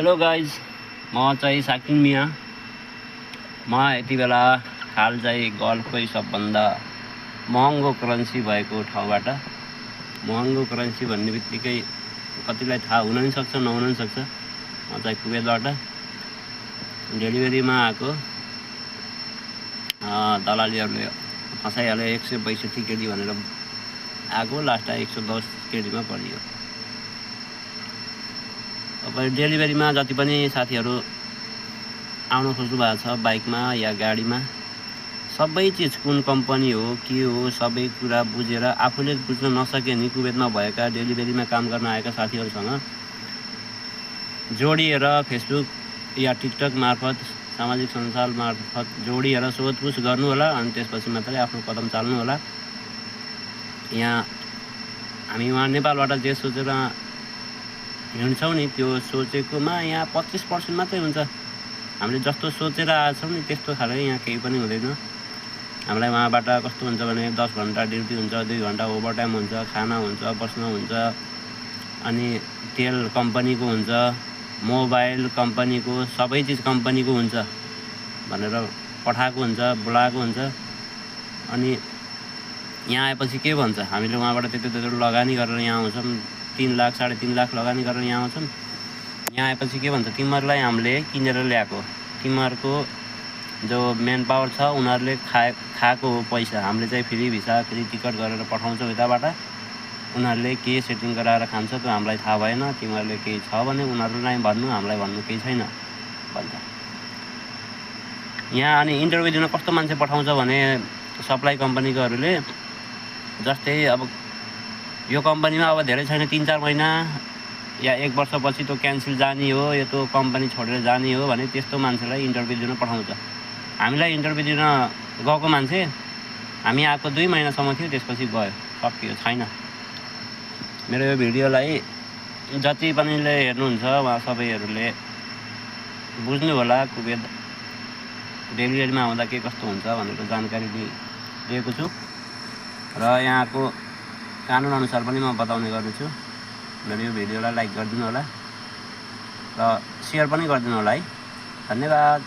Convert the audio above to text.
Hello guys, म चाहिँ साकिन मिया। म यति बेला हाल चाहिँ गल्फकै सबभन्दा महँगो करेन्सी भएको ठाउँबाट, महँगो करेन्सी भन्ने बित्तिकै कतिलाई थाहा हुन पनि सक्छ नहुन पनि सक्छ। म चाहिँ कुवेतबाट डेलिभरीमा आएको दलालीहरूले फसाइहाल्यो। 162 केडी भनेर आएको, लास्टमा 110 केडीमा परियो। तपाईँ डेलिभरीमा जति पनि साथीहरू आउन खोज्नु भएको छ बाइकमा या गाडीमा, सबै चिज कुन कम्पनी हो के हो सबै कुरा बुझेर आफूले बुझ्न नसके नि कुवेतमा भएका डेलिभरीमा काम गर्न आएका साथीहरूसँग जोडिएर फेसबुक या टिकटक मार्फत, सामाजिक सञ्जाल मार्फत जोडिएर सोधपुछ गर्नु होला। अनि त्यसपछि मात्रै आफ्नो कदम चाल्नु होला। यहाँ हामी वहाँ नेपालबाट जे सोचेर हिँड्छौँ नि त्यो सोचेकोमा यहाँ 25% मात्रै हुन्छ। हामीले जस्तो सोचेर आएछौँ नि त्यस्तो खाले यहाँ केही पनि हुँदैन। हामीलाई वहाँबाट कस्तो हुन्छ भने 10 घन्टा ड्युटी हुन्छ, 2 घन्टा ओभरटाइम हुन्छ, खाना हुन्छ, बस्न हुन्छ, अनि तेल कम्पनीको हुन्छ, मोबाइल कम्पनीको, सबै चिज कम्पनीको हुन्छ भनेर पठाएको हुन्छ, बोलाएको हुन्छ। अनि यहाँ आएपछि के भन्छ, हामीले वहाँबाट त्यत्रो लगानी गरेर यहाँ आउँछौँ, 3 लाख 3.5 लाख लगानी गरेर यहाँ आउँछौँ। यहाँ आएपछि के भन्छ, तिमीहरूलाई हामीले किनेर ल्याएको, तिमीहरूको जो मेन पावर छ उनीहरूले खाएको हो पैसा, हामीले चाहिँ फ्री भिसा फ्री टिकट गरेर पठाउँछौँ यताबाट। उनीहरूले के सेटिङ गराएर खान्छ त्यो हामीलाई थाहा भएन। तिमीहरूले केही छ भने उनीहरूलाई भन्नु, हामीलाई भन्नु केही छैन भन्छ यहाँ। अनि इन्टरभ्यू दिन कस्तो मान्छे पठाउँछ भने सप्लाई कम्पनीकोहरूले, जस्तै अब यो कम्पनीमा अब धेरै छैन, 3-4 महिना या 1 वर्षपछि त्यो क्यान्सल जाने हो, यो त्यो कम्पनी छोडेर जाने हो भने त्यस्तो मान्छेलाई इन्टरभ्यू दिन पठाउँछ। हामीलाई इन्टरभ्यू दिन गएको मान्छे हामी आएको 2 महिनासम्म थियो, त्यसपछि गयो, सकियो, छैन। मेरो यो भिडियोलाई जति पनिले हेर्नुहुन्छ उहाँ सबैहरूले बुझ्नु होला कुवेत डेलिभरीमा आउँदा के कस्तो हुन्छ भनेर जानकारी दिएको छु। र यहाँको कानुन अनुसार पनि म बताउने गर्नेछु। मेरो यो भिडियोलाई लाइक गरिदिनु होला र सेयर पनि गरिदिनु होला है। धन्यवाद।